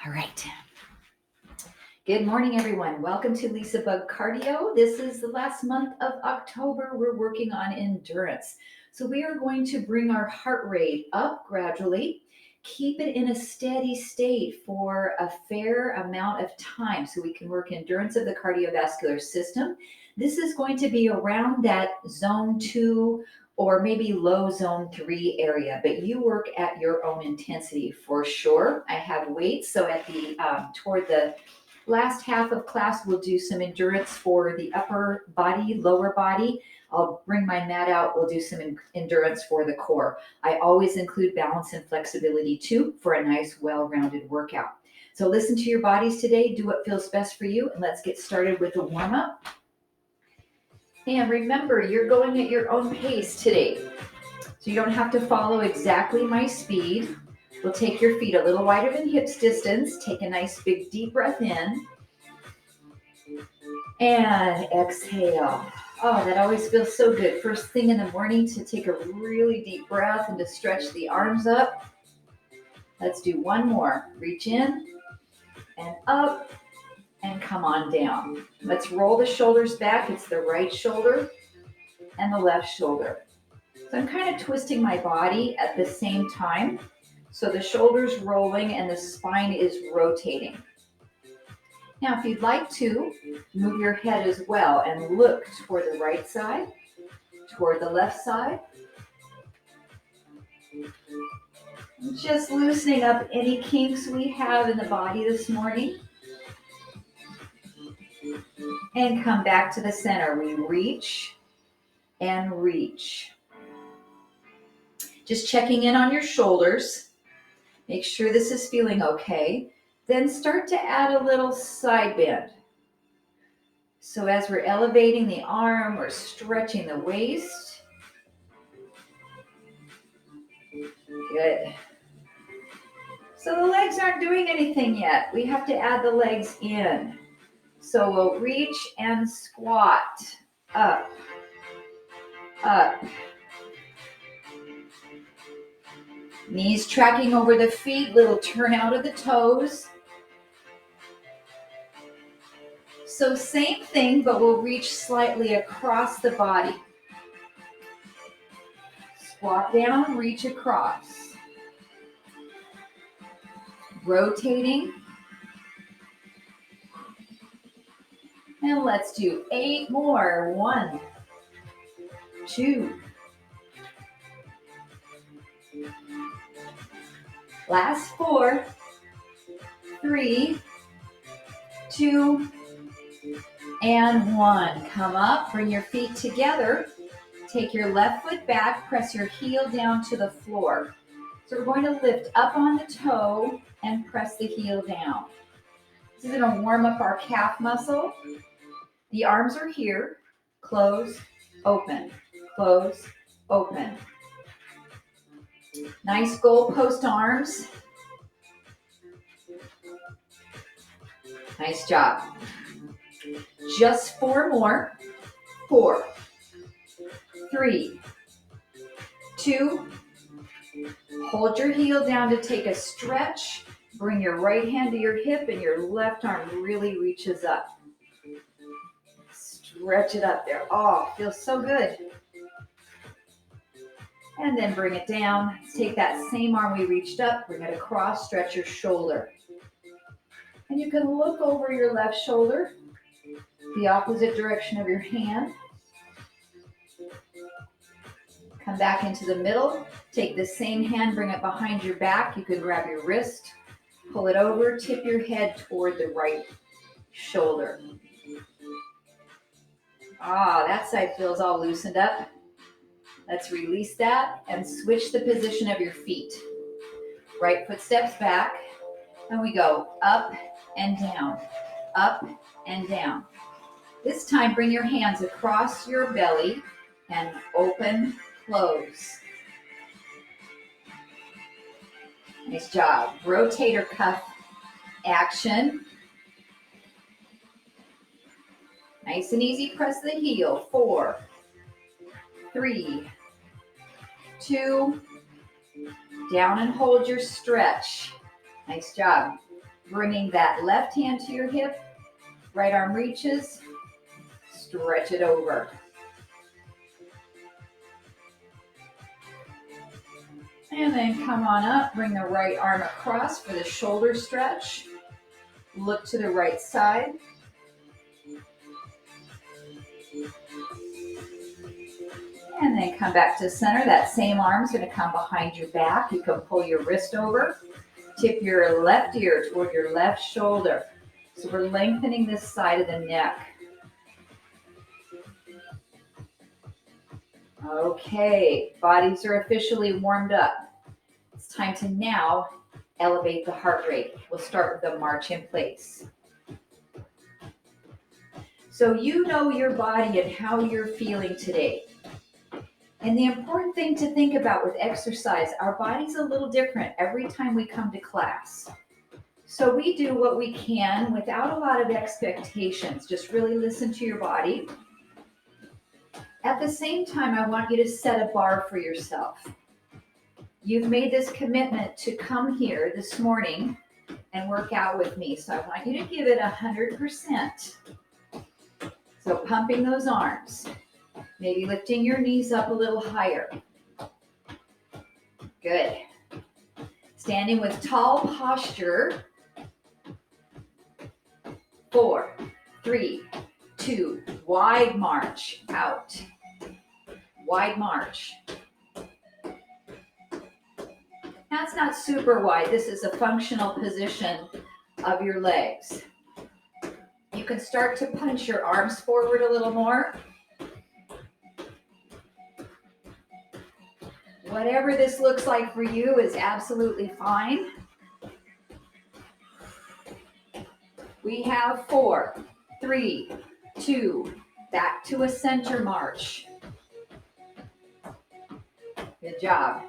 All right. Good morning, everyone. Welcome to LisaBug Cardio. This is the last month of October. We're working on endurance. So we are going to bring our heart rate up gradually, keep it in a steady state for a fair amount of time so we can work endurance of the cardiovascular system. This is going to be around that zone 2 or maybe low zone 3 area, but you work at your own intensity for sure. I have weights, so at the toward the last half of class, we'll do some endurance for the upper body, lower body. I'll bring my mat out. We'll do some endurance for the core. I always include balance and flexibility too for a nice, well-rounded workout. So listen to your bodies today. Do what feels best for you, and let's get started with a warm-up. And remember, you're going at your own pace today. So you don't have to follow exactly my speed. We'll take your feet a little wider than hips distance. Take a nice big deep breath in. And exhale. Oh, that always feels so good. First thing in the morning to take a really deep breath and to stretch the arms up. Let's do one more. Reach in and up and come on down. Let's roll the shoulders back. It's the right shoulder and the left shoulder. So I'm kind of twisting my body at the same time. So the shoulder's rolling and the spine is rotating. Now, if you'd like to, move your head as well and look toward the right side, toward the left side. Just loosening up any kinks we have in the body this morning. And come back to the center. We reach and reach. Just checking in on your shoulders. Make sure this is feeling okay. Then start to add a little side bend. So as we're elevating the arm, we're stretching the waist. Good. So the legs aren't doing anything yet. We have to add the legs in. So we'll reach and squat. Up. Up. Knees tracking over the feet, little turn out of the toes. So same thing, but we'll reach slightly across the body. Squat down, reach across. Rotating. And let's do 8 more. 1, 2. Last 4, 3, 2, and 1. Come up, bring your feet together. Take your left foot back, press your heel down to the floor. So we're going to lift up on the toe and press the heel down. This is going to warm up our calf muscle. The arms are here. Close, open, close, open. Nice goalpost arms. Nice job. Just 4 more. 4, 3, 2. Hold your heel down to take a stretch. Bring your right hand to your hip and your left arm really reaches up. Stretch it up there. Oh, feels so good. And then bring it down. Take that same arm we reached up, bring it across, stretch your shoulder. And you can look over your left shoulder, the opposite direction of your hand. Come back into the middle. Take the same hand, bring it behind your back. You can grab your wrist, pull it over, tip your head toward the right shoulder. Ah, that side feels all loosened up. Let's release that and switch the position of your feet. Right foot steps back, and we go up and down, up and down. This time, bring your hands across your belly and open, close. Nice job. Rotator cuff action. Nice and easy, press the heel. 4, 3, 2, down and hold your stretch. Nice job. Bringing that left hand to your hip, right arm reaches, stretch it over. And then come on up, bring the right arm across for the shoulder stretch. Look to the right side. And then come back to center. That same arm is going to come behind your back. You can pull your wrist over. Tip your left ear toward your left shoulder. So we're lengthening this side of the neck. Okay, bodies are officially warmed up. It's time to now elevate the heart rate. We'll start with a march in place. So you know your body and how you're feeling today. And the important thing to think about with exercise, our body's a little different every time we come to class. So we do what we can without a lot of expectations. Just really listen to your body. At the same time, I want you to set a bar for yourself. You've made this commitment to come here this morning and work out with me. So I want you to give it 100%. So pumping those arms, maybe lifting your knees up a little higher. Good. Standing with tall posture. 4, 3, 2, wide march out. Wide march. Now it's not super wide. This is a functional position of your legs. You can start to punch your arms forward a little more. Whatever this looks like for you is absolutely fine. We have 4, 3, 2, back to a center march. Good job.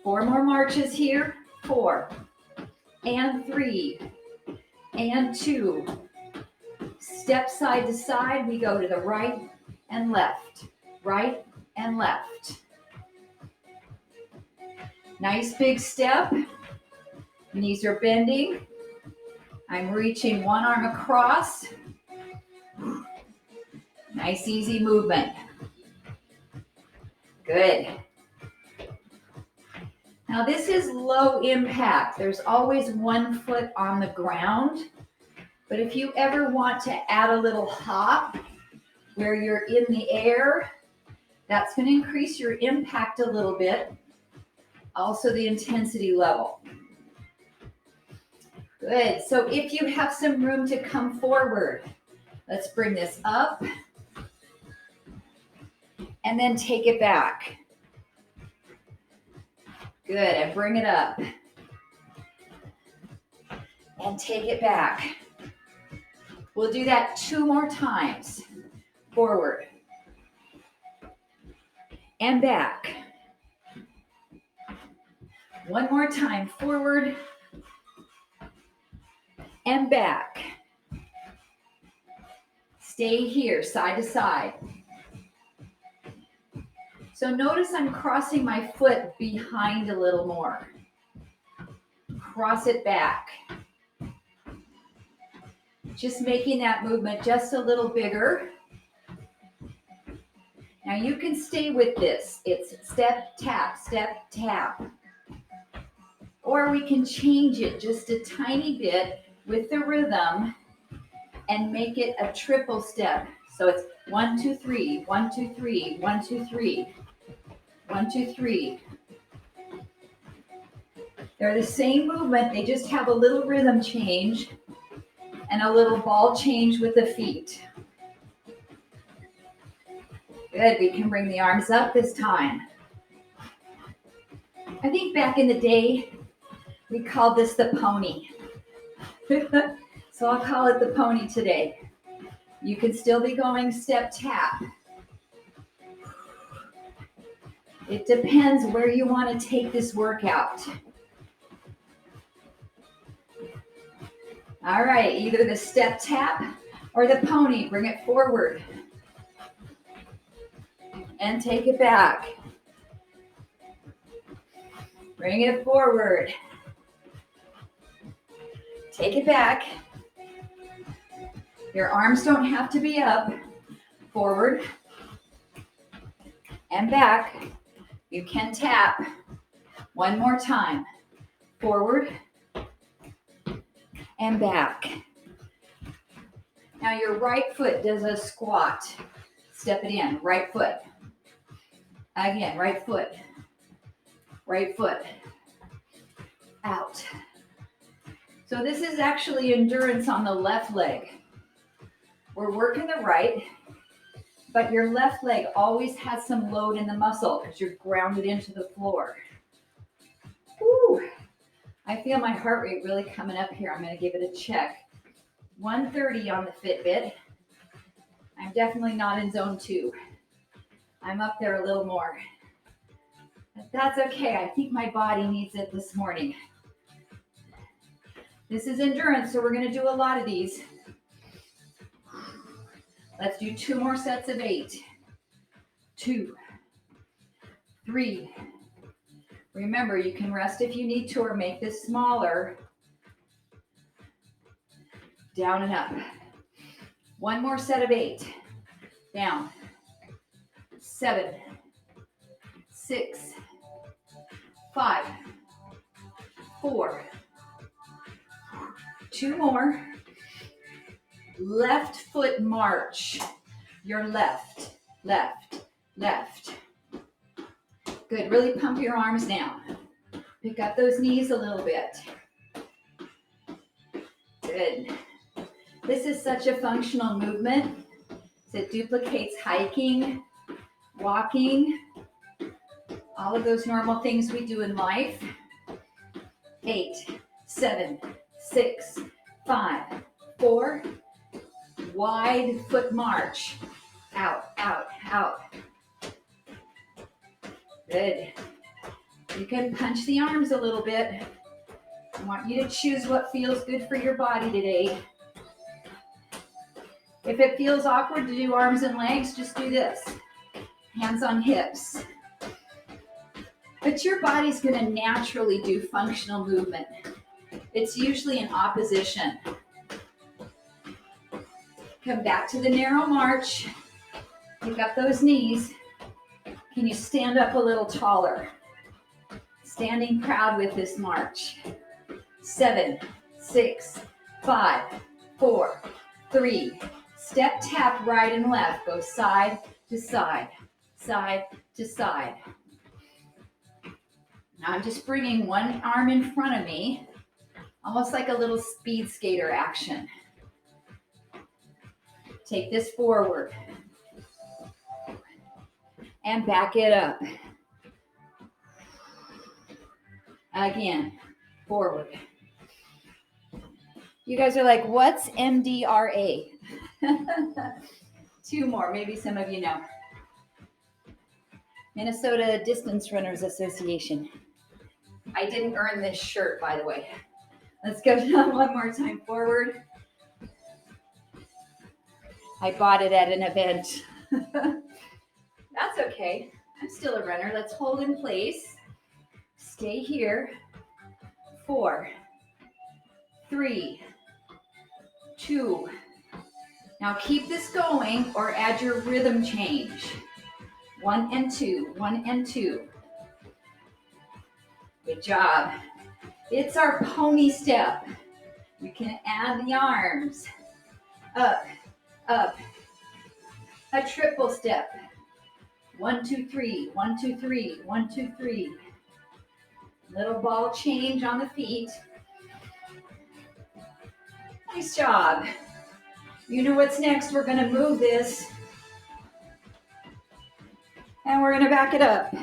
4 more marches here. 4, and 3, and 2. Step side to side. We go to the right and left. Right and left. Nice big step. Knees are bending. I'm reaching one arm across. Nice easy movement. Good. Now this is low impact. There's always one foot on the ground. But if you ever want to add a little hop where you're in the air, that's going to increase your impact a little bit. Also the intensity level. Good. So if you have some room to come forward, let's bring this up and then take it back. Good. And bring it up and take it back. We'll do that 2 more times. Forward and back. 1 more time. Forward and back. Stay here, side to side. So notice I'm crossing my foot behind a little more. Cross it back. Just making that movement just a little bigger. Now you can stay with this. It's step, tap, step, tap. Or we can change it just a tiny bit with the rhythm and make it a triple step. So it's 1, 2, 3, 1, 2, 3, 1, 2, 3, 1, 2, 3. They're the same movement, they just have a little rhythm change and a little ball change with the feet. Good, we can bring the arms up this time. I think back in the day, we called this the pony. So I'll call it the pony today. You can still be going step tap. It depends where you want to take this workout. All right, either the step tap or the pony. Bring it forward and take it back. Bring it forward Take it back. Your arms don't have to be up. Forward and back. You can tap. One more time. Forward and back. Now your right foot does a squat. Step it in. Right foot. Again, right foot. Right foot. Out. So this is actually endurance on the left leg. We're working the right, but your left leg always has some load in the muscle because you're grounded into the floor. Woo. I feel my heart rate really coming up here. I'm going to give it a check. 130 on the Fitbit. I'm definitely not in zone 2. I'm up there a little more. But that's okay. I think my body needs it this morning. This is endurance, so we're going to do a lot of these. Let's do 2 more sets of 8. 2, 3. Remember, you can rest if you need to or make this smaller. Down and up. 1 more set of 8. Down. 7, 6, 5, 4. 2 more. Left foot march. Your left, left, left. Good. Really pump your arms down. Pick up those knees a little bit. Good. This is such a functional movement. It duplicates hiking, walking, all of those normal things we do in life. 8, 7, 6, 5, 4. Wide foot march. Out, out, out. Good. You can punch the arms a little bit. I want you to choose what feels good for your body today. If it feels awkward to do arms and legs, just do this. Hands on hips. But your body's going to naturally do functional movement. It's usually in opposition. Come back to the narrow march. Pick up those knees. Can you stand up a little taller? Standing proud with this march. 7, 6, 5, 4, 3. Step, tap, right and left. Go side to side, side to side. Now I'm just bringing one arm in front of me, almost like a little speed skater action. Take this forward and back it up. Again, forward. You guys are like, what's MDRA? 2 more, maybe some of you know. Minnesota Distance Runners Association. I didn't earn this shirt, by the way. Let's go down one more time forward. I bought it at an event. That's okay. I'm still a runner. Let's hold in place. Stay here. 4, 3, 2. Now keep this going or add your rhythm change. 1 and 2, 1 and 2. Good job. It's our pony step. You can add the arms. Up, up. A triple step. 1, 2, 3, 1, 2, 3, 1, 2, 3. Little ball change on the feet. Nice job. You know what's next. We're going to move this. And we're going to back it up.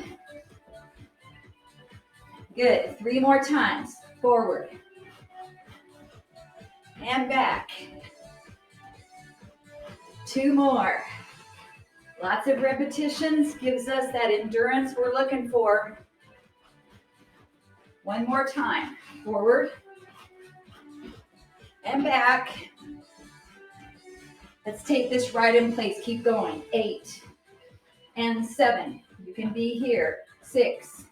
Good. 3 more times. Forward. And back. 2 more. Lots of repetitions gives us that endurance we're looking for. 1 more time. Forward. And back. Let's take this right in place. Keep going. 8 and 7. You can be here. 6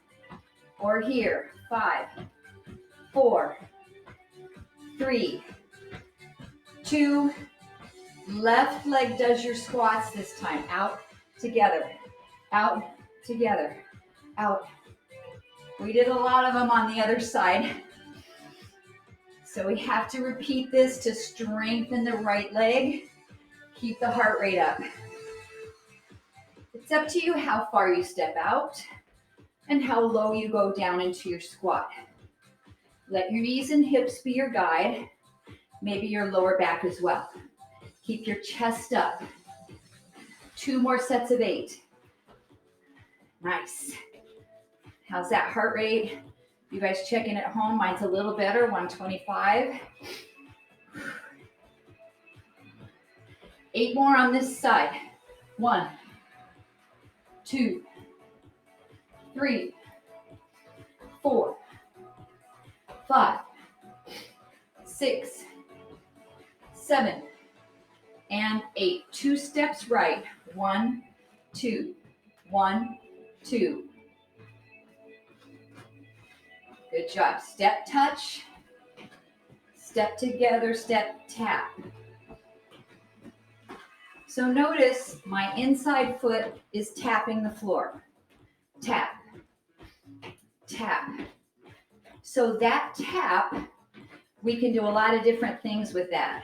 or here. 5, 4, 3, 2, left leg does your squats this time. Out, together, out, together, out. We did a lot of them on the other side. So we have to repeat this to strengthen the right leg. Keep the heart rate up. It's up to you how far you step out and how low you go down into your squat. Let your knees and hips be your guide, maybe your lower back as well. Keep your chest up. 2 more sets of 8. Nice. How's that heart rate? You guys checking at home? Mine's a little better, 125. 8 more on this side. 1, 2, 3, 4, 5, 6, 7, and 8. 2 steps right. 1, 2, 1, 2. Good job. Step touch, step together, step tap. So notice my inside foot is tapping the floor. Tap, tap. So that tap, we can do a lot of different things with that.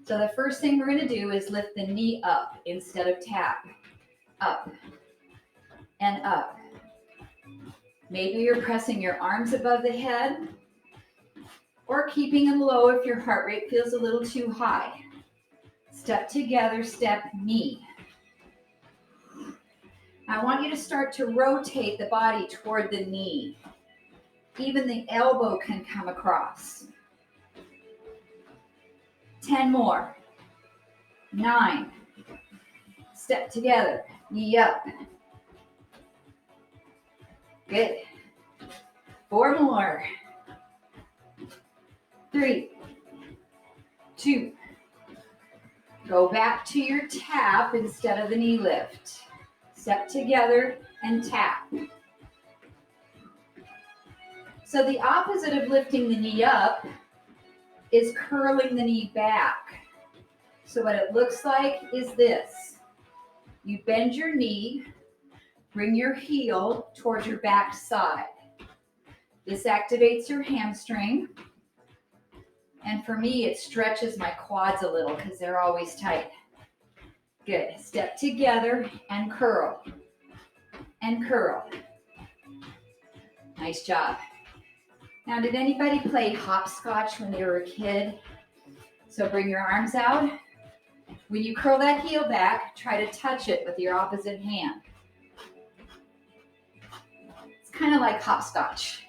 So the first thing we're going to do is lift the knee up instead of tap. Up and up. Maybe you're pressing your arms above the head or keeping them low if your heart rate feels a little too high. Step together, step knee. I want you to start to rotate the body toward the knee. Even the elbow can come across. 10 more. 9. Step together, knee up. Good. 4 more. 3, 2. Go back to your tap instead of the knee lift. Step together and tap. So the opposite of lifting the knee up is curling the knee back. So what it looks like is this. You bend your knee, bring your heel towards your back side. This activates your hamstring. And for me, it stretches my quads a little because they're always tight. Good. Step together and curl. And curl. Nice job. Now, did anybody play hopscotch when you were a kid? So bring your arms out. When you curl that heel back, try to touch it with your opposite hand. It's kind of like hopscotch.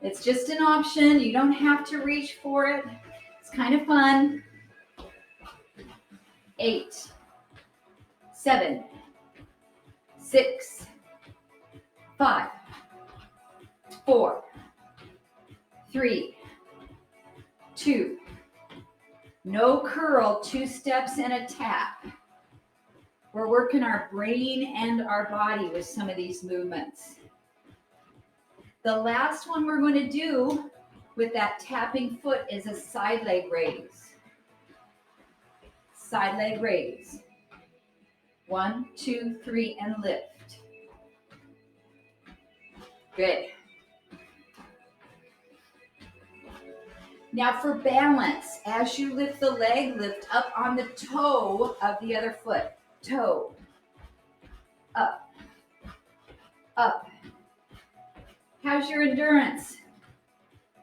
It's just an option. You don't have to reach for it. It's kind of fun. 8, 7, 6, 5, 4, 3, 2. No curl, 2 steps and a tap. We're working our brain and our body with some of these movements. The last one we're going to do with that tapping foot is a side leg raise. Side leg raise. 1, 2, 3, and lift. Good. Now for balance, as you lift the leg, lift up on the toe of the other foot. Toe. Up. Up. How's your endurance?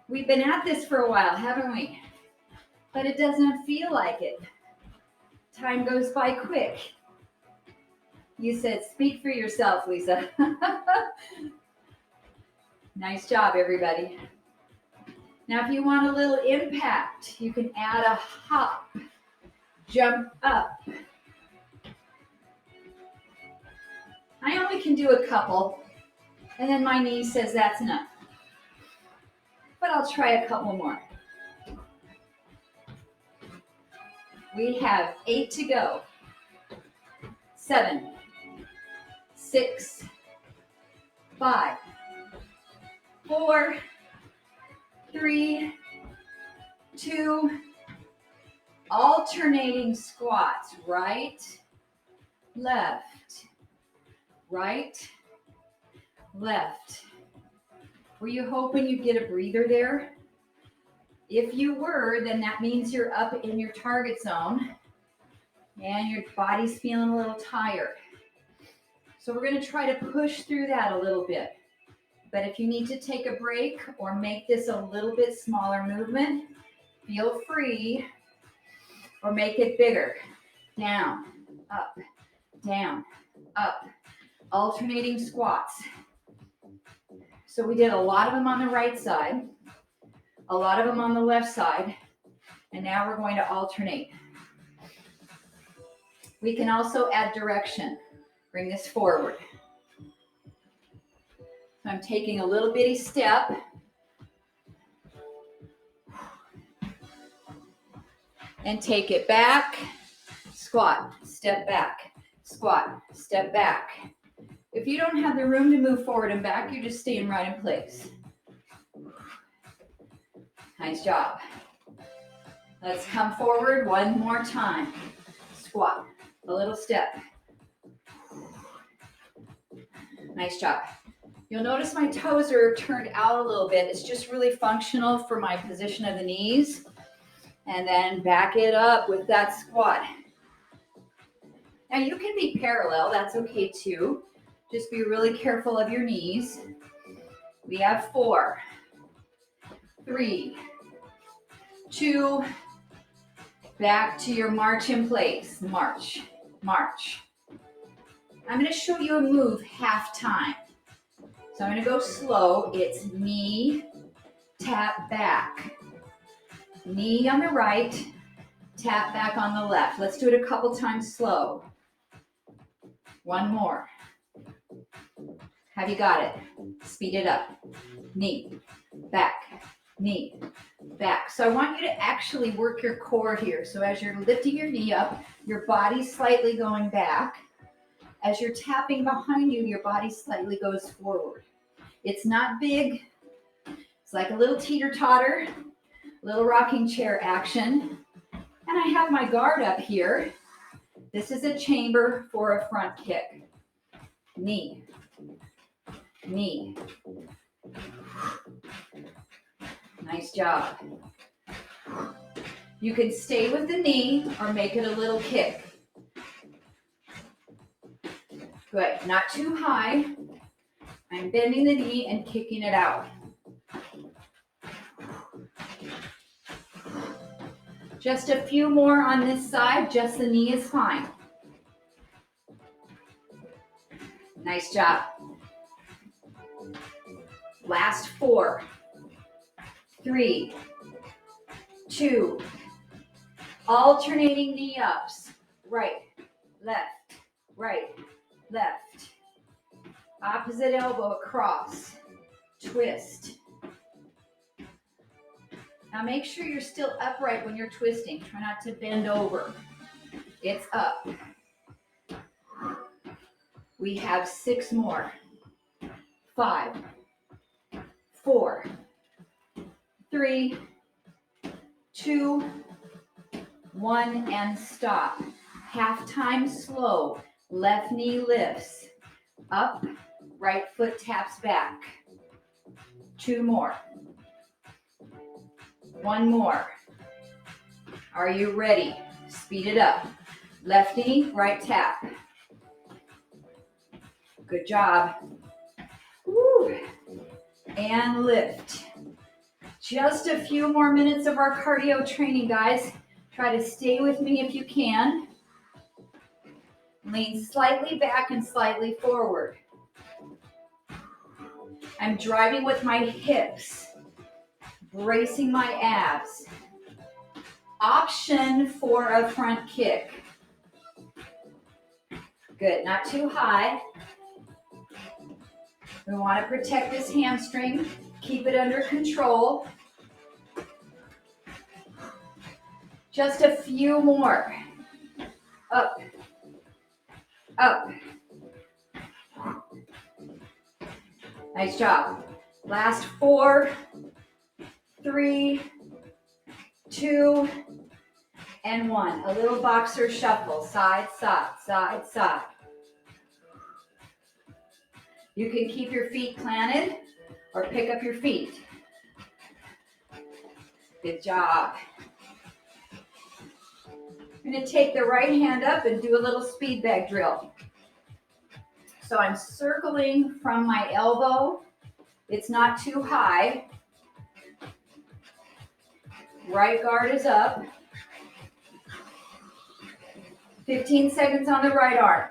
We've been at this for a while, haven't we? But it doesn't feel like it. Time goes by quick. You said, speak for yourself, Lisa. Nice job, everybody. Now, if you want a little impact, you can add a hop, jump up. I only can do a couple, and then my knee says that's enough. But I'll try a couple more. We have 8 to go. 7, 6, 5, 4, 3, 2, alternating squats, right, left, right, left. Were you hoping you'd get a breather there? If you were, then that means you're up in your target zone and your body's feeling a little tired. So we're going to try to push through that a little bit. But if you need to take a break or make this a little bit smaller movement, feel free, or make it bigger. Down, up, down, up. Alternating squats. So we did a lot of them on the right side, a lot of them on the left side, and now we're going to alternate. We can also add direction. Bring this forward. So I'm taking a little bitty step. And take it back, squat, step back, squat, step back. If you don't have the room to move forward and back, you're just staying right in place. Nice job. Let's come forward one more time. Squat, a little step. Nice job. You'll notice my toes are turned out a little bit. It's just really functional for my position of the knees. And then back it up with that squat. Now you can be parallel, that's okay too. Just be really careful of your knees. We have 4, 3, 2, back to your march in place. March, march. I'm going to show you a move half time. So I'm going to go slow. It's knee, tap back. Knee on the right, tap back on the left. Let's do it a couple times slow. One more. Have you got it? Speed it up. Knee, back, knee, back. So I want you to actually work your core here. So as you're lifting your knee up, your body's slightly going back. As you're tapping behind you, your body slightly goes forward. It's not big. It's like a little teeter-totter, little rocking chair action. And I have my guard up here. This is a chamber for a front kick. Knee, knee. Nice job. You can stay with the knee or make it a little kick. Good, not too high. I'm bending the knee and kicking it out. Just a few more on this side, just the knee is fine. Nice job. Last 4, 3, 2, alternating knee ups. Right, left, right, left. Opposite elbow across. Twist. Now make sure you're still upright when you're twisting. Try not to bend over. It's up. We have 6 more. 5, 4, 3, 2, 1, and stop. Half time slow. Left knee lifts. Up, right foot taps back. 2 more. 1 more. Are you ready? Speed it up. Left knee, right tap. Good job. Woo. And lift. Just a few more minutes of our cardio training, guys. Try to stay with me if you can. Lean slightly back and slightly forward. I'm driving with my hips, bracing my abs. Option for a front kick. Good, not too high. We want to protect this hamstring, keep it under control. Just a few more. Up, up. Nice job. Last 4, 3, 2, and 1. A little boxer shuffle, side, side, side, side. You can keep your feet planted or pick up your feet. Good job. I'm going to take the right hand up and do a little speed bag drill. So I'm circling from my elbow. It's not too high. Right guard is up. 15 seconds on the right arm.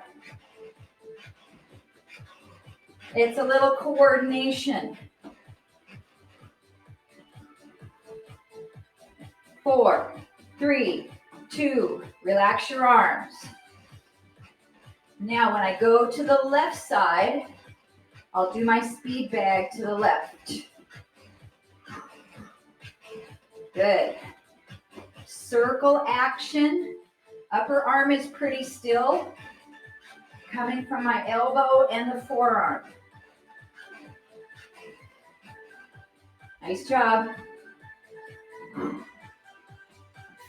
It's a little coordination. 4, 3, 2, relax your arms. Now when I go to the left side, I'll do my speed bag to the left. Good. Circle action. Upper arm is pretty still, coming from my elbow and the forearm. Nice job.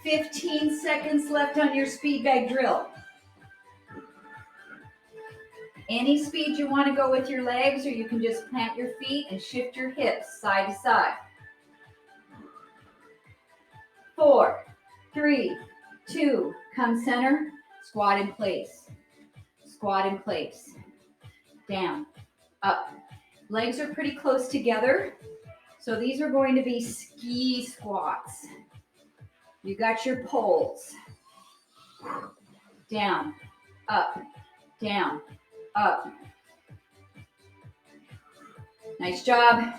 15 seconds left on your speed bag drill. Any speed you want to go with your legs, or you can just plant your feet and shift your hips side to side. 4, 3, 2, come center, squat in place. Squat in place. Down, up. Legs are pretty close together, so these are going to be ski squats. You got your poles. Down, up, down, up. Nice job.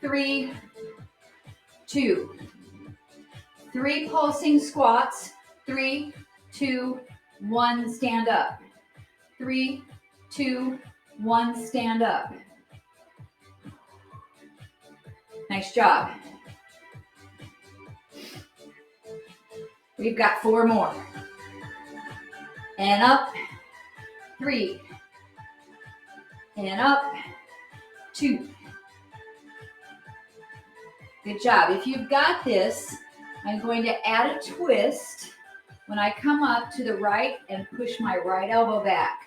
3, 2. 3 pulsing squats. 3, 2, 1, stand up. 3, 2, 1, stand up. Nice job. We've got 4 more. And up. 3. And up. 2. Good job. If you've got this, I'm going to add a twist when I come up to the right and push my right elbow back.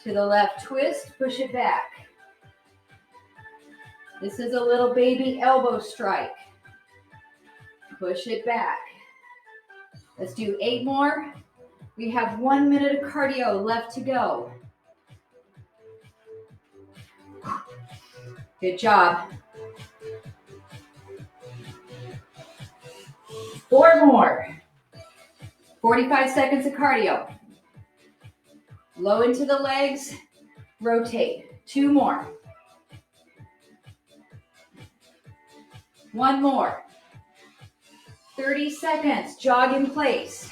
To the left, twist, push it back. This is a little baby elbow strike. Push it back. Let's do 8 more. We have 1 minute of cardio left to go. Good job. 4 more. 45 seconds of cardio. Low into the legs, rotate. 2 more. 1 more. 30 seconds, jog in place.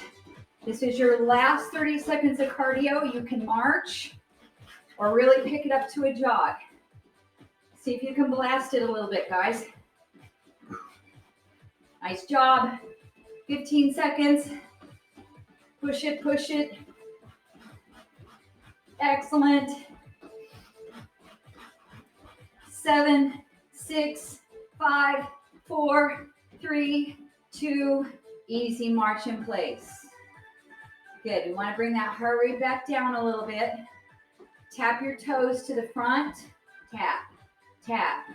This is your last 30 seconds of cardio. You can march or really pick it up to a jog. See if you can blast it a little bit, guys. Nice job. 15 seconds. Push it, push it. Excellent. 7, 6, 5, 4, 3, 2, easy march in place. Good, we want to bring that heart rate back down a little bit. Tap your toes to the front. Tap, tap.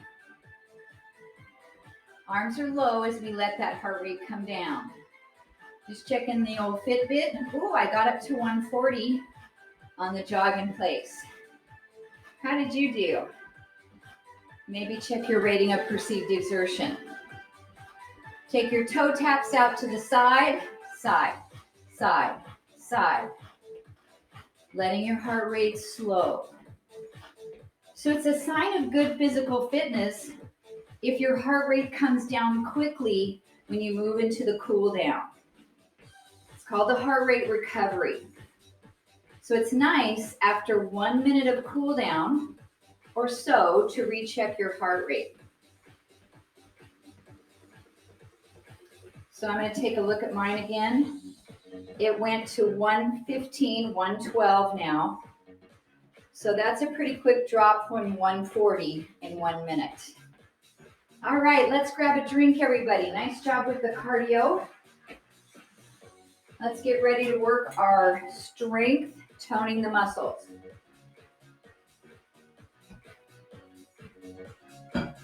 Arms are low as we let that heart rate come down. Just checking the old Fitbit. Ooh, I got up to 140 on the jog in place. How did you do? Maybe check your rating of perceived exertion. Take your toe taps out to the side, side, side, side. Letting your heart rate slow. So it's a sign of good physical fitness if your heart rate comes down quickly when you move into the cool down. It's called the heart rate recovery. So it's nice after 1 minute of cool down or so to recheck your heart rate. So I'm going to take a look at mine again. It went to 115, 112 now. So that's a pretty quick drop from 140 in 1 minute. All right, let's grab a drink, everybody. Nice job with the cardio. Let's get ready to work our strength, toning the muscles. But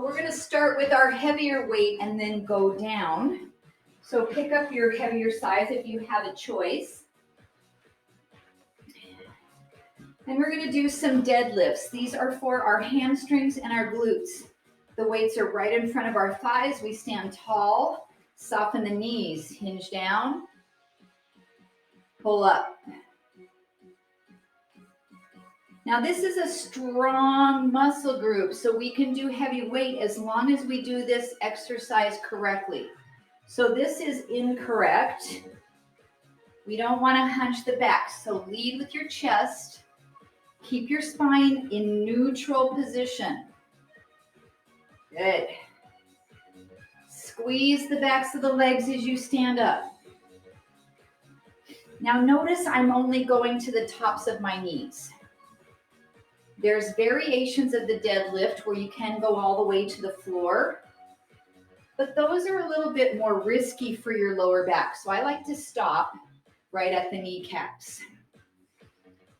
we're gonna start with our heavier weight and then go down. So pick up your heavier size if you have a choice. And we're gonna do some deadlifts. These are for our hamstrings and our glutes. The weights are right in front of our thighs. We stand tall, soften the knees, hinge down, pull up. Now this is a strong muscle group, so we can do heavy weight as long as we do this exercise correctly. So this is incorrect. We don't want to hunch the back, so lead with your chest. Keep your spine in neutral position. Good. Squeeze the backs of the legs as you stand up. Now notice I'm only going to the tops of my knees. There's variations of the deadlift where you can go all the way to the floor, but those are a little bit more risky for your lower back. So I like to stop right at the kneecaps.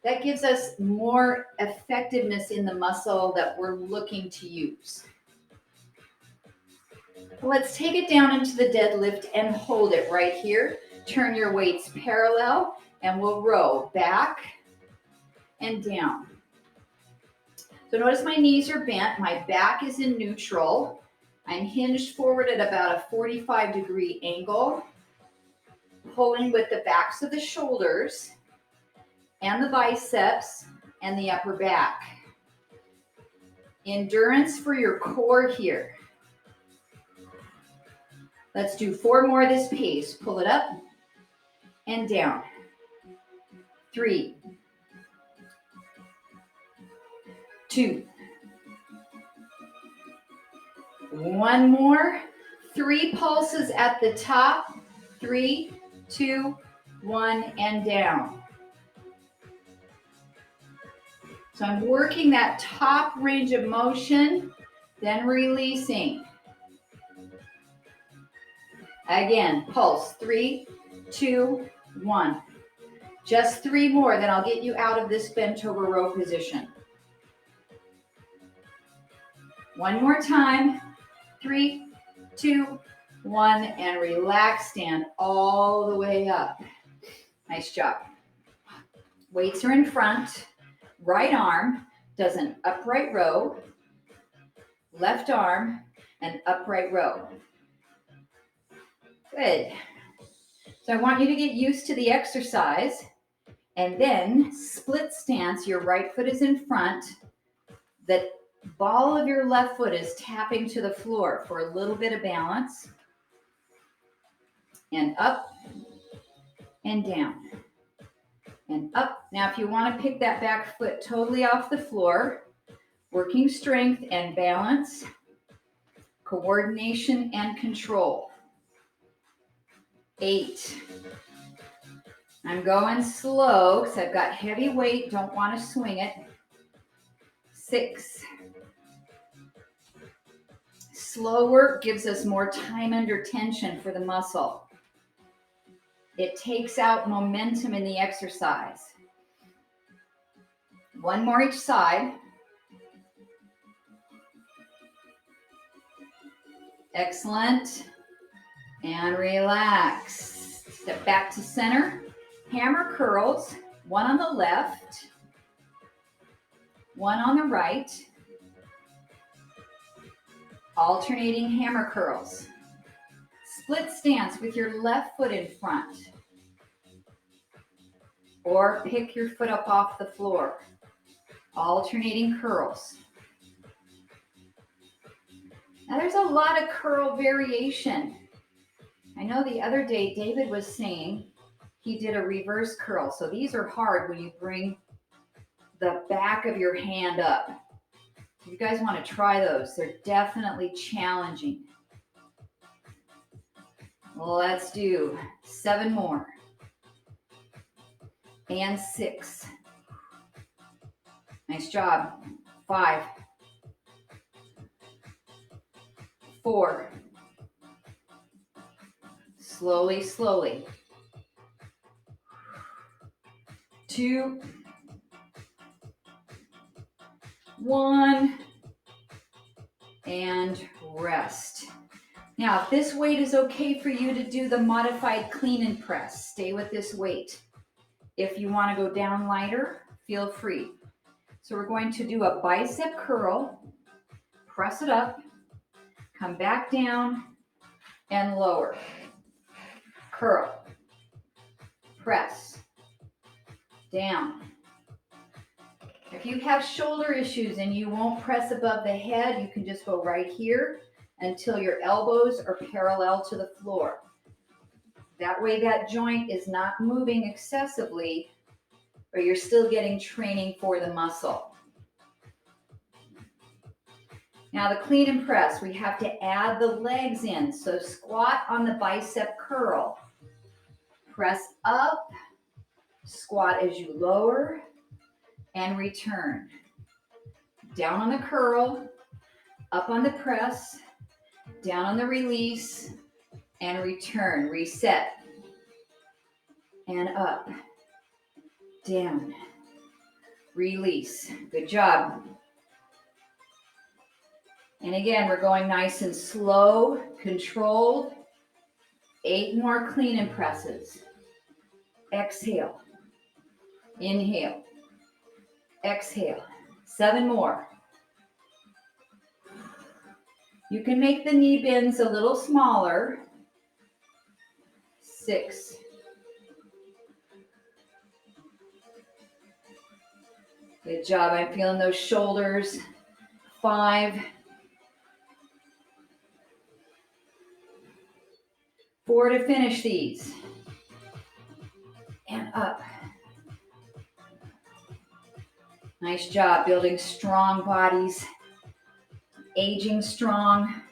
That gives us more effectiveness in the muscle that we're looking to use. Let's take it down into the deadlift and hold it right here. Turn your weights parallel and we'll row back and down. So notice my knees are bent, my back is in neutral. I'm hinged forward at about a 45-degree angle, pulling with the backs of the shoulders and the biceps and the upper back. Endurance for your core here. Let's do 4 more of this pace. Pull it up and down. 3, 2, 1 more. 3 pulses at the top. 3, 2, 1, and down. So I'm working that top range of motion, then releasing. Again, pulse. 3, 2, 1. Just 3 more, then I'll get you out of this bent over row position. 1 more time. 3, 2, 1, and relax. Stand all the way up. Nice job. Weights are in front. Right arm does an upright row. Left arm, an upright row. Good. So I want you to get used to the exercise. And then split stance. Your right foot is in front. The ball of your left foot is tapping to the floor for a little bit of balance. And up and down and up. Now, if you want to pick that back foot totally off the floor, working strength and balance, coordination and control. 8. I'm going slow because I've got heavy weight, don't want to swing it. 6. Slow work gives us more time under tension for the muscle. It takes out momentum in the exercise. 1 more each side. Excellent. And relax. Step back to center. Hammer curls. 1 on the left. 1 on the right. Alternating hammer curls. Split stance with your left foot in front. Or pick your foot up off the floor. Alternating curls. Now there's a lot of curl variation. I know the other day David was saying he did a reverse curl. So these are hard when you bring the back of your hand up. If you guys want to try those, they're definitely challenging. Let's do 7 more. And 6. Nice job. 5. 4. Slowly, slowly. 2, 1, and rest. Now, if this weight is okay for you to do the modified clean and press, stay with this weight. If you want to go down lighter, feel free. So we're going to do a bicep curl, press it up, come back down, and lower. Curl, press, down. If you have shoulder issues and you won't press above the head, you can just go right here until your elbows are parallel to the floor. That way that joint is not moving excessively, but you're still getting training for the muscle. Now the clean and press, we have to add the legs in. So squat on the bicep curl. Press up, squat as you lower, and return. Down on the curl, up on the press, down on the release, and return. Reset. And up, down, release. Good job. And again, we're going nice and slow, controlled. 8 more clean and presses. Exhale. Inhale. Exhale. 7 more. You can make the knee bends a little smaller. 6. Good job. I'm feeling those shoulders. 5. 4 to finish these. And up. Nice job building strong bodies, aging strong.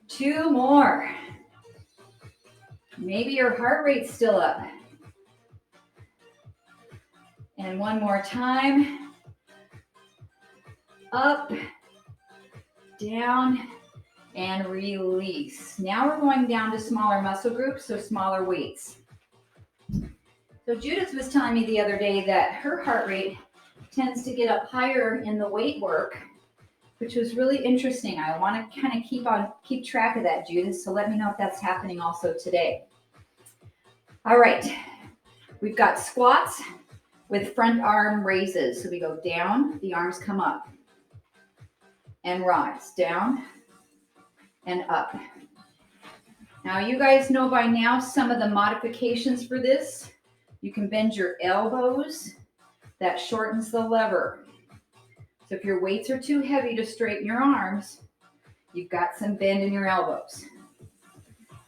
2 more. Maybe your heart rate's still up. And 1 more time. Up, down, and release. Now we're going down to smaller muscle groups, so smaller weights. So Judith was telling me the other day that her heart rate tends to get up higher in the weight work, which was really interesting. I want to kind of keep track of that, Judith, so let me know if that's happening also today. All right, we've got squats with front arm raises. So we go down, the arms come up, and rise, down, and up. Now you guys know by now some of the modifications for this. You can bend your elbows. That shortens the lever. So if your weights are too heavy to straighten your arms, you've got some bend in your elbows.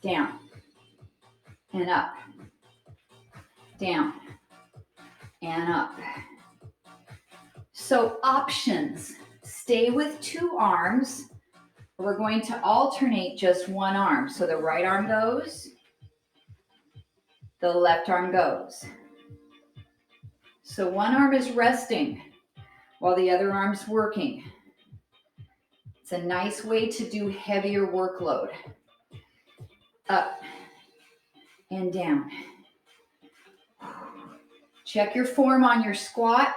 Down and up. Down and up. So options. Stay with 2 arms. We're going to alternate just 1 arm. So the right arm goes, the left arm goes. So 1 arm is resting while the other arm's working. It's a nice way to do heavier workload. Up and down. Check your form on your squat.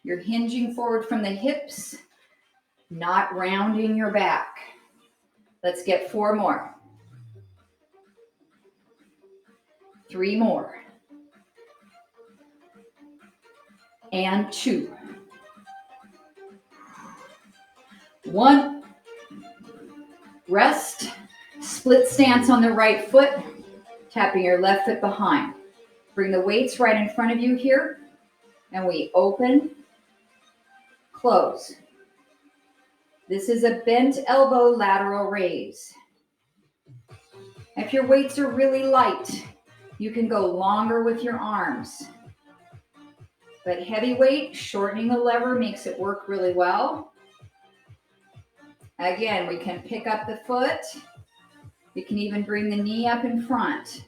You're hinging forward from the hips, not rounding your back. Let's get 4 more. 3 more. And 2. 1. Rest. Split stance on the right foot, tapping your left foot behind. Bring the weights right in front of you here, and we open, close. This is a bent elbow lateral raise. If your weights are really light, you can go longer with your arms. But heavy weight, shortening the lever makes it work really well. Again, we can pick up the foot. You can even bring the knee up in front.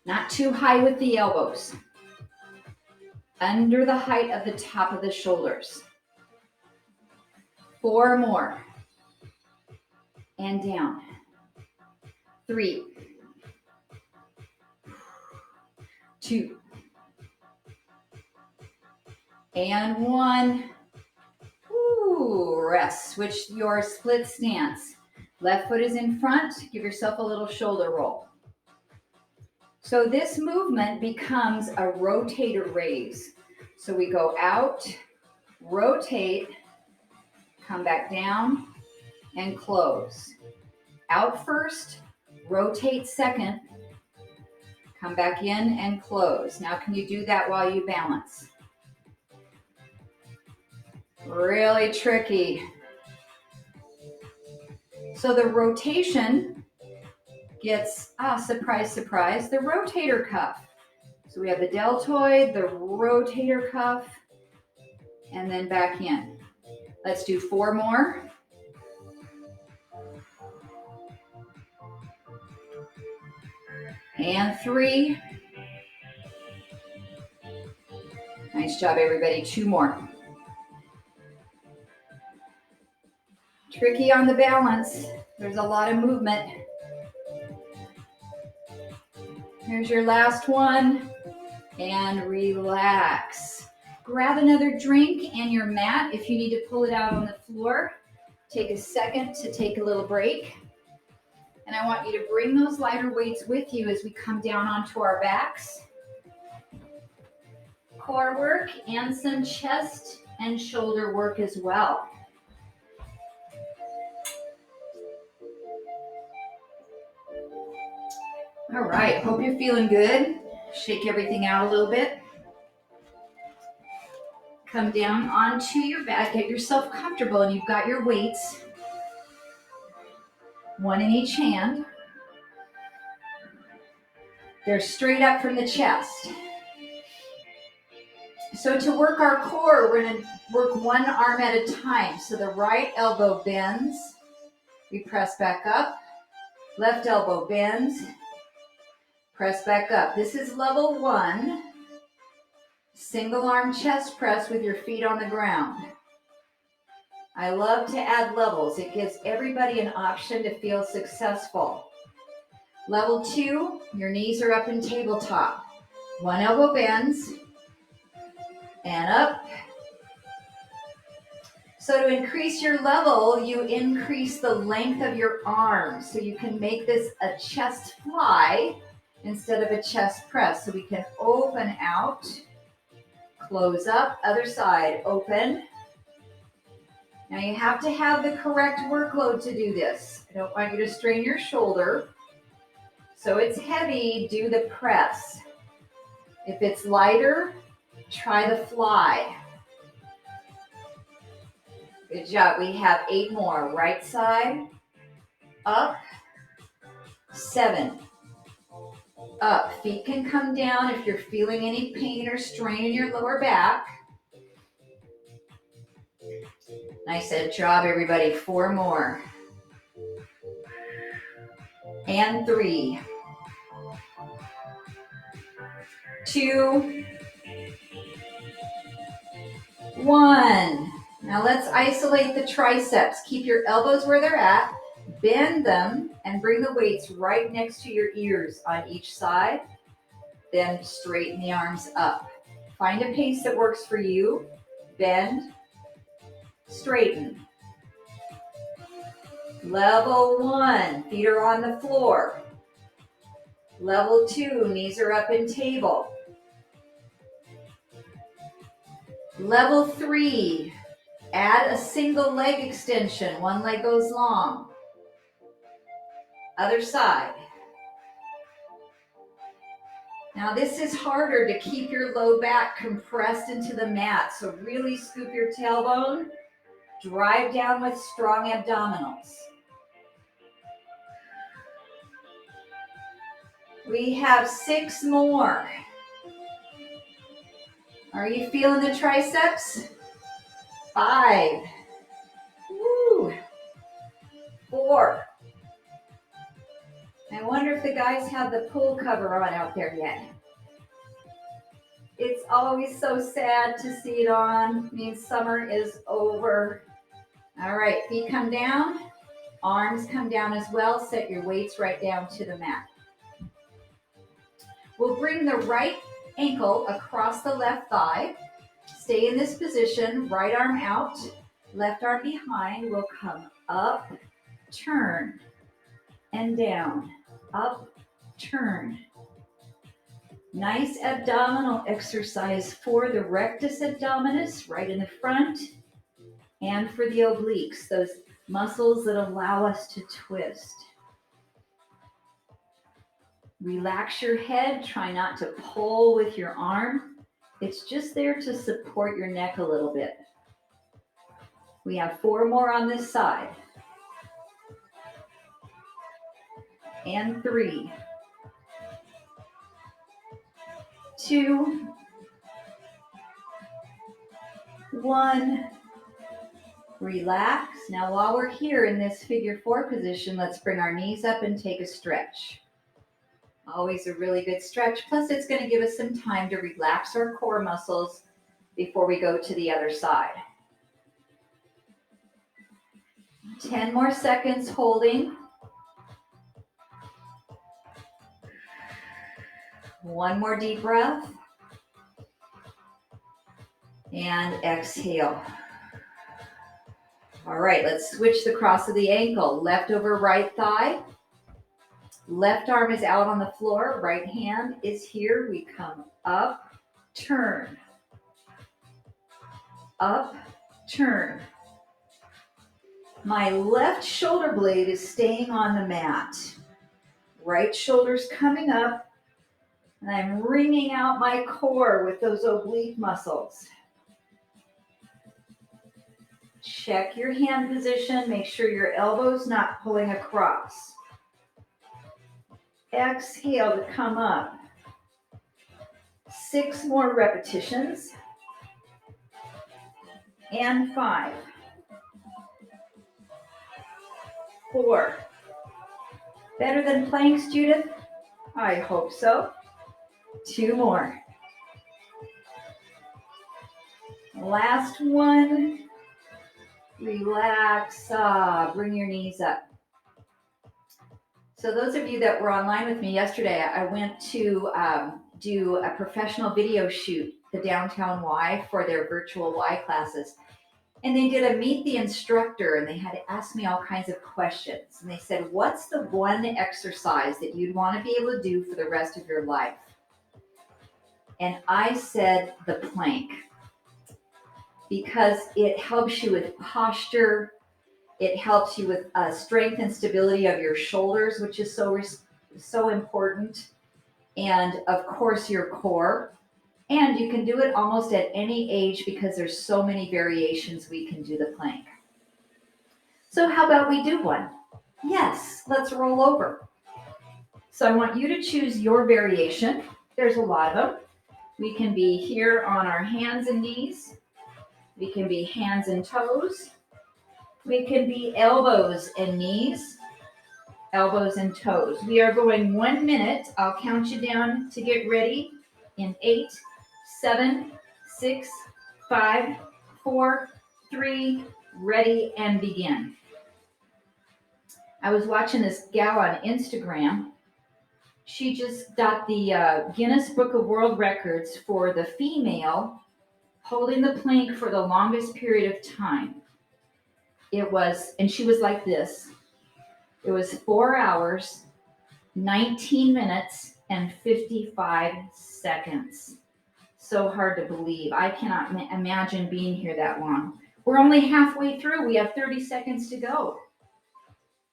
Not too high with the elbows. under the height of the top of the shoulders. 4 more. And down. 3, 2, and 1. Ooh, rest. Switch your split stance. Left foot is in front. Give yourself a little shoulder roll. So this movement becomes a rotator raise. So we go out, rotate, come back down, and close. Out first, rotate second, come back in and close. Now can you do that while you balance? Really tricky. So the rotation gets, surprise, surprise, the rotator cuff. So we have the deltoid, the rotator cuff, and then back in. Let's do 4 more. And 3. Nice job, everybody. 2 more. Tricky on the balance. There's a lot of movement. Here's your last one. And relax. Grab another drink and your mat if you need to pull it out on the floor. Take a second to take a little break. And I want you to bring those lighter weights with you as we come down onto our backs. Core work and some chest and shoulder work as well. All right, hope you're feeling good. Shake everything out a little bit. Come down onto your back, get yourself comfortable, and you've got your weights. 1 in each hand. They're straight up from the chest. So to work our core, we're going to work one arm at a time. So the right elbow bends. We press back up. Left elbow bends. Press back up. This is level 1. Single arm chest press with your feet on the ground. I love to add levels. It gives everybody an option to feel successful. Level 2, your knees are up in tabletop. 1 elbow bends and up. So to increase your level, you increase the length of your arms. So you can make this a chest fly instead of a chest press. So we can open out, close up, other side, open. Now you have to have the correct workload to do this. I don't want you to strain your shoulder. So it's heavy, do the press. If it's lighter, try the fly. Good job. We have 8 more. Right side, up, 7. Up. Feet can come down if you're feeling any pain or strain in your lower back. Nice job, everybody. 4 more. And 3. 2. 1. Now let's isolate the triceps. Keep your elbows where they're at. Bend them and bring the weights right next to your ears on each side. Then straighten the arms up. Find a pace that works for you. Bend, straighten. Level 1, feet are on the floor. Level 2, knees are up in table. Level 3, add a single leg extension. One leg goes long. Other side. Now this is harder to keep your low back compressed into the mat. So really scoop your tailbone. Drive down with strong abdominals. We have 6 more. Are you feeling the triceps? 5. Woo. 4. I wonder if the guys have the pull cover on out there yet. It's always so sad to see it on. It means summer is over. All right, feet come down, arms come down as well. Set your weights right down to the mat. We'll bring the right ankle across the left thigh. Stay in this position, right arm out, left arm behind. We'll come up, turn, and down. Up, turn. Nice abdominal exercise for the rectus abdominis, right in the front, and for the obliques, those muscles that allow us to twist. Relax your head. Try not to pull with your arm. It's just there to support your neck a little bit. We have 4 more on this side. And 3, 2, 1. Relax. Now while we're here in this figure 4 position, let's bring our knees up and take a stretch. Always a really good stretch. Plus it's going to give us some time to relax our core muscles before we go to the other side. 10 more seconds holding. 1 more deep breath. And exhale. All right, let's switch the cross of the ankle. Left over right thigh. Left arm is out on the floor. Right hand is here. We come up, turn. Up, turn. My left shoulder blade is staying on the mat. Right shoulder's coming up, and I'm wringing out my core with those oblique muscles. Check your hand position. Make sure your elbow's not pulling across. Exhale to come up. 6 more repetitions. And 5, 4. Better than planks, Judith? I hope so. 2 more. Last one. Relax. Bring your knees up. So those of you that were online with me yesterday, I went to do a professional video shoot, the Downtown Y, for their virtual Y classes. And they did a meet the instructor, and they had to ask me all kinds of questions. And they said, what's the one exercise that you'd want to be able to do for the rest of your life? And I said the plank, because it helps you with posture. It helps you with strength and stability of your shoulders, which is so important. And of course, your core. And you can do it almost at any age because there's so many variations we can do the plank. So how about we do one? Yes, let's roll over. So I want you to choose your variation. There's a lot of them. We can be here on our hands and knees. We can be hands and toes. We can be elbows and knees, elbows and toes. We are going 1 minute. I'll count you down to get ready in 8, 7, 6, 5, 4, 3, ready, and begin. I was watching this gal on Instagram. She just got the Guinness Book of World Records for the female holding the plank for the longest period of time. And she was like this. It was 4 hours, 19 minutes, and 55 seconds. So hard to believe. I cannot imagine being here that long. We're only halfway through. We have 30 seconds to go.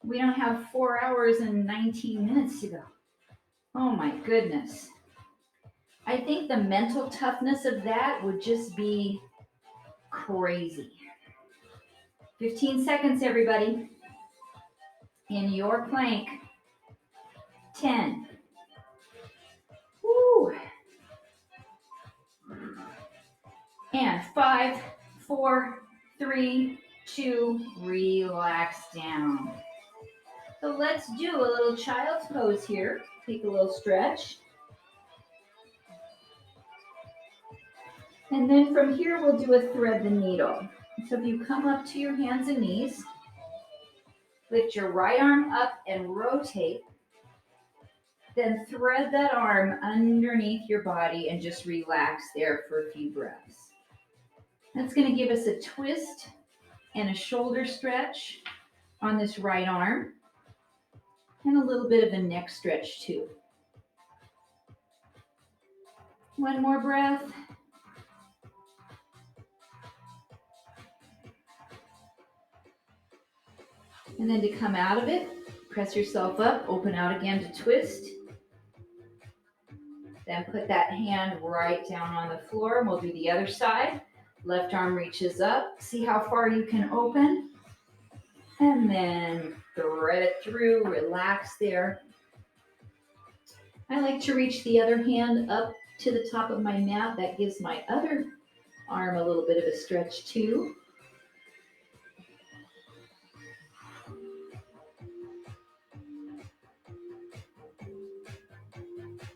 We don't have 4 hours and 19 minutes to go. Oh my goodness. I think the mental toughness of that would just be crazy. 15 seconds, everybody. In your plank. 10. Woo. And 5, 4, 3, 2, relax down. So let's do a little child's pose here. Take a little stretch. And then from here, we'll do a thread the needle. So if you come up to your hands and knees, lift your right arm up and rotate, then thread that arm underneath your body and just relax there for a few breaths. That's going to give us a twist and a shoulder stretch on this right arm and a little bit of a neck stretch too. One more breath. And then to come out of it, press yourself up, open out again to twist. Then put that hand right down on the floor and we'll do the other side. Left arm reaches up. See how far you can open. And then thread it through, relax there. I like to reach the other hand up to the top of my mat. That gives my other arm a little bit of a stretch too.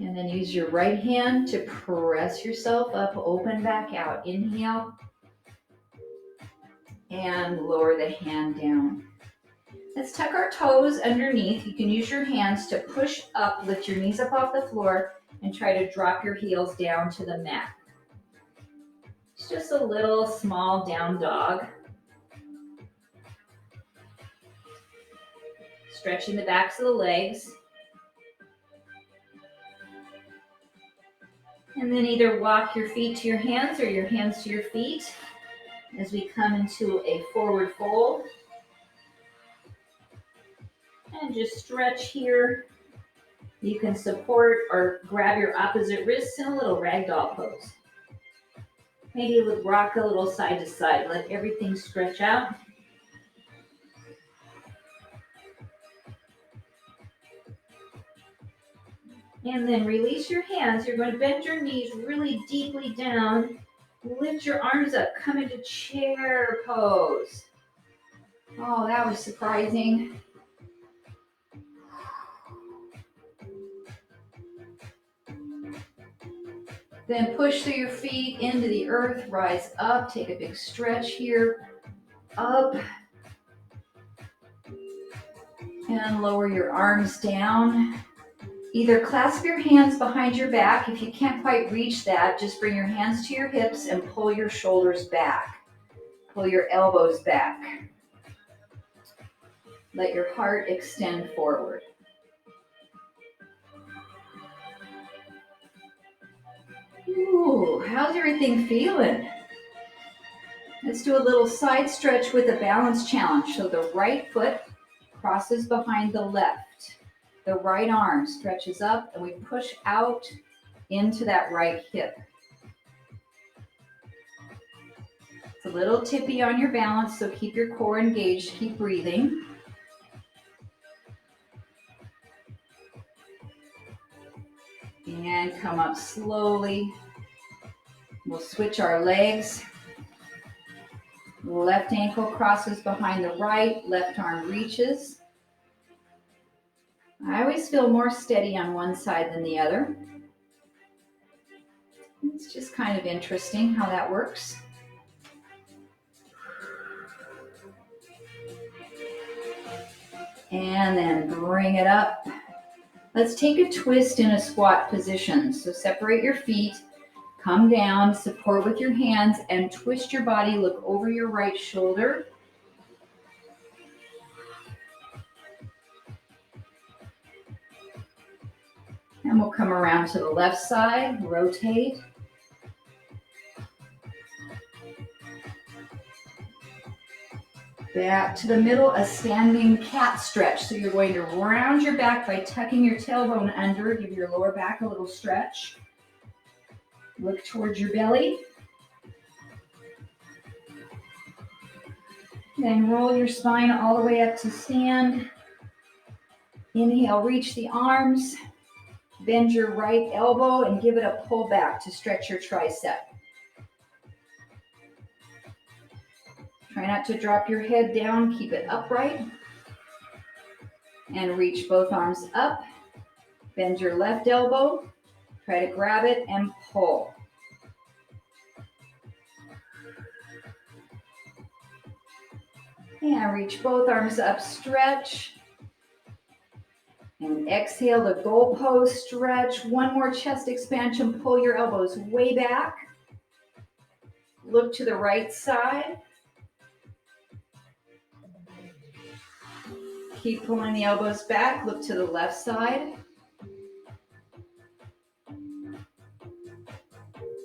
And then use your right hand to press yourself up, open back out. Inhale. And lower the hand down. Let's tuck our toes underneath. You can use your hands to push up, lift your knees up off the floor, and try to drop your heels down to the mat. It's just a little small down dog. Stretching the backs of the legs. And then either walk your feet to your hands or your hands to your feet as we come into a forward fold. And just stretch here. You can support or grab your opposite wrists in a little ragdoll pose. Maybe rock a little side to side. Let everything stretch out. And then release your hands. You're going to bend your knees really deeply down. Lift your arms up. Come into chair pose. Oh, that was surprising. Then push through your feet into the earth. Rise up. Take a big stretch here. Up. And lower your arms down. Either clasp your hands behind your back. If you can't quite reach that, just bring your hands to your hips and pull your shoulders back. Pull your elbows back. Let your heart extend forward. Ooh, how's everything feeling? Let's do a little side stretch with a balance challenge. So the right foot crosses behind the left. The right arm stretches up and we push out into that right hip. It's a little tippy on your balance, so keep your core engaged, keep breathing. And come up slowly. We'll switch our legs. Left ankle crosses behind the right, left arm reaches. I always feel more steady on one side than the other. It's just kind of interesting how that works. And then bring it up. Let's take a twist in a squat position. So separate your feet, come down, support with your hands, and twist your body. Look over your right shoulder. And we'll come around to the left side, rotate. Back to the middle, a standing cat stretch. So you're going to round your back by tucking your tailbone under, give your lower back a little stretch. Look towards your belly. Then roll your spine all the way up to stand. Inhale, reach the arms. Bend your right elbow and give it a pull back to stretch your tricep. Try not to drop your head down, keep it upright. And reach both arms up. Bend your left elbow. Try to grab it and pull. And reach both arms up, stretch. And exhale the goalpost, stretch. One more chest expansion, pull your elbows way back. Look to the right side. Keep pulling the elbows back, look to the left side.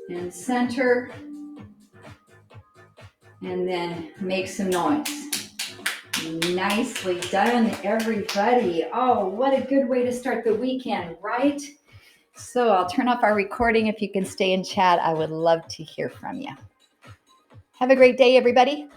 And center. And then make some noise. Nicely done, everybody. Oh, what a good way to start the weekend, right? So I'll turn off our recording. If you can stay in chat, I would love to hear from you. Have a great day, everybody.